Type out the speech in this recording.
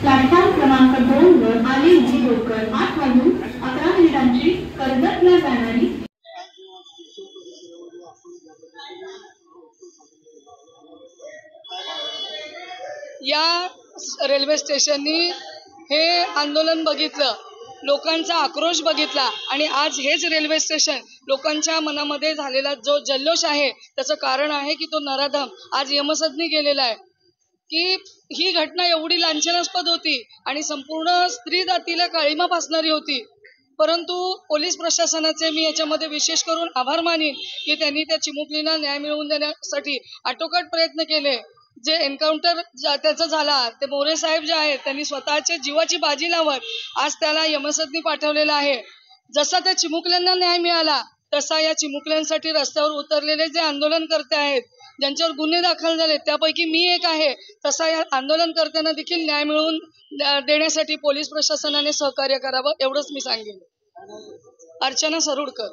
Platform क्रमांक 2 वर आले जी लोकल 8 वाजून 11 मिनिटांची कर्जतला जाणारी या रेल्वे स्टेशननी हे आंदोलन बघितलं, लोकांचा आक्रोश बघितला आणि आज हेच रेल्वे स्टेशन लोकांच्या मनामध्ये झालेला जो जल्लोष आहे त्याचं कारण आहे की तो नराधम आज यमसदनी गेलेला आहे। की ही घटना एवढी लांछनास्पद होती आणि संपूर्ण स्त्री जातीला काळीमा फासणारी होती, परंतु पोलीस प्रशासनाचे मी याच्यामध्ये विशेष करून आभार मानेन की त्यांनी त्या चिमुकलीला न्याय मिळवून देण्यासाठी आटोकाट प्रयत्न केले। जे एन्काउंटर त्याचा झाला ते मोरे साहेब जे आहेत त्यांनी स्वतःच्या जीवाची बाजी लावत आज त्याला यमसदनी पाठवलेला आहे। जसा त्या चिमुकल्यांना न्याय मिळाला तसा या चिमुकल्यांसाठी रस्त्यावर उतरलेले जे आंदोलनकर्ते आहेत ज्यांच्यावर गुन्हे दाखल झाले त्यापैकी मी एक आहे, तसा या आंदोलनकर्त्यांना देखील न्याय मिळवून देण्यासाठी पोलीस प्रशासनाने सहकार्य करावं एवढंच मी सांगेन। अर्चना सरुडकर।